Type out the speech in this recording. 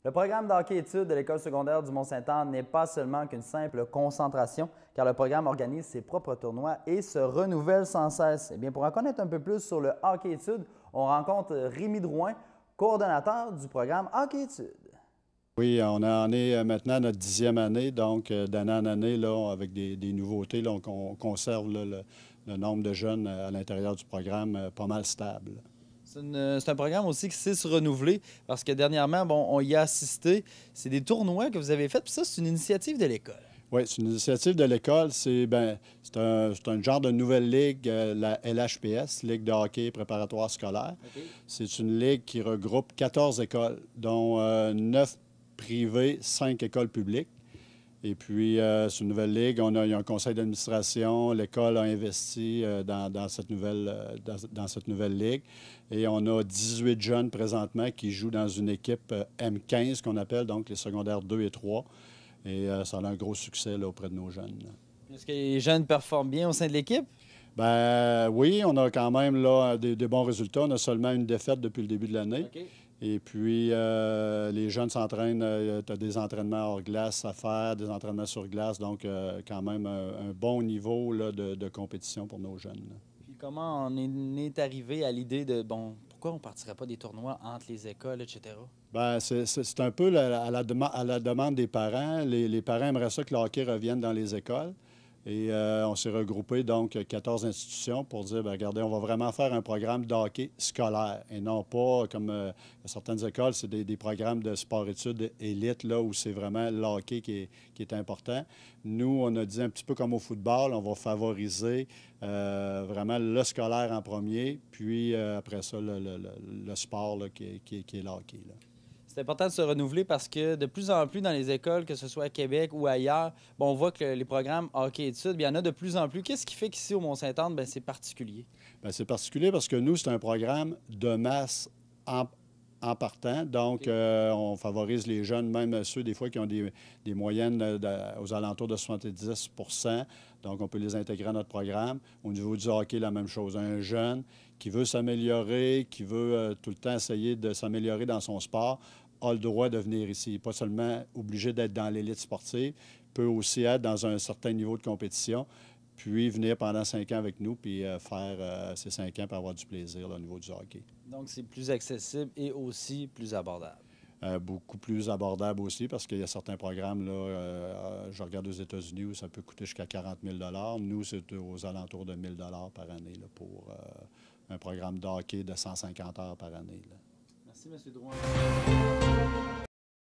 Le programme d'hockey-études de l'École secondaire du Mont-Saint-Anne n'est pas seulement qu'une simple concentration, car le programme organise ses propres tournois et se renouvelle sans cesse. Eh bien, pour en connaître un peu plus sur le hockey-études, on rencontre Rémi Drouin, coordonnateur du programme hockey-études. Oui, on en est maintenant à notre 10e année, donc d'année en année, là, avec des nouveautés, là, on conserve là, le nombre de jeunes à l'intérieur du programme pas mal stable. C'est un programme aussi qui sait se renouveler parce que dernièrement, on y a assisté. C'est des tournois que vous avez faits, puis ça, c'est une initiative de l'école. Oui, c'est une initiative de l'école. C'est un genre de nouvelle ligue, la LHPS, Ligue de hockey préparatoire scolaire. OK. C'est une ligue qui regroupe 14 écoles, dont 9 privées, 5 écoles publiques. Et puis, c'est une nouvelle ligue. Il y a un conseil d'administration. L'école a investi dans cette nouvelle ligue. Et on a 18 jeunes présentement qui jouent dans une équipe M15 qu'on appelle, donc les secondaires 2 et 3. Et ça a un gros succès là, auprès de nos jeunes. Est-ce que les jeunes performent bien au sein de l'équipe? Ben oui, on a quand même là, des bons résultats. On a seulement une défaite depuis le début de l'année. OK. Et puis, les jeunes s'entraînent, tu as des entraînements hors glace à faire, des entraînements sur glace, donc quand même un bon niveau là, de compétition pour nos jeunes. Là. Puis comment on est arrivé à l'idée de, pourquoi on ne partirait pas des tournois entre les écoles, etc.? Bien, c'est un peu à la demande des parents. Les parents aimeraient ça que le hockey revienne dans les écoles. Et on s'est regroupé, donc, 14 institutions pour dire, bien, regardez, on va vraiment faire un programme de hockey scolaire et non pas, comme certaines écoles, c'est des programmes de sport-études élite, là, où c'est vraiment le hockey qui est important. Nous, on a dit un petit peu comme au football, on va favoriser vraiment le scolaire en premier, puis après ça, le sport là, qui est le hockey. Là. C'est important de se renouveler parce que de plus en plus dans les écoles, que ce soit à Québec ou ailleurs, on voit que les programmes hockey-études, il y en a de plus en plus. Qu'est-ce qui fait qu'ici au Mont-Saint-Anne, c'est particulier? Bien, c'est particulier parce que nous, c'est un programme de masse en partant. Donc, OK. on favorise les jeunes, même ceux des fois qui ont des moyennes aux alentours de 70 %. Donc, on peut les intégrer à notre programme. Au niveau du hockey, la même chose. Un jeune qui veut s'améliorer, qui veut tout le temps essayer de s'améliorer dans son sport, a le droit de venir ici. Pas seulement obligé d'être dans l'élite sportive, peut aussi être dans un certain niveau de compétition, puis venir pendant 5 ans avec nous, puis faire ces 5 ans pour avoir du plaisir là, au niveau du hockey. Donc, c'est plus accessible et aussi plus abordable. Beaucoup plus abordable aussi parce qu'il y a certains programmes, là, je regarde aux États-Unis où ça peut coûter jusqu'à 40 000 $. Nous, c'est aux alentours de 1 000 $ par année là, pour un programme de hockey de 150 heures par année. Là. Merci, M. Drouin.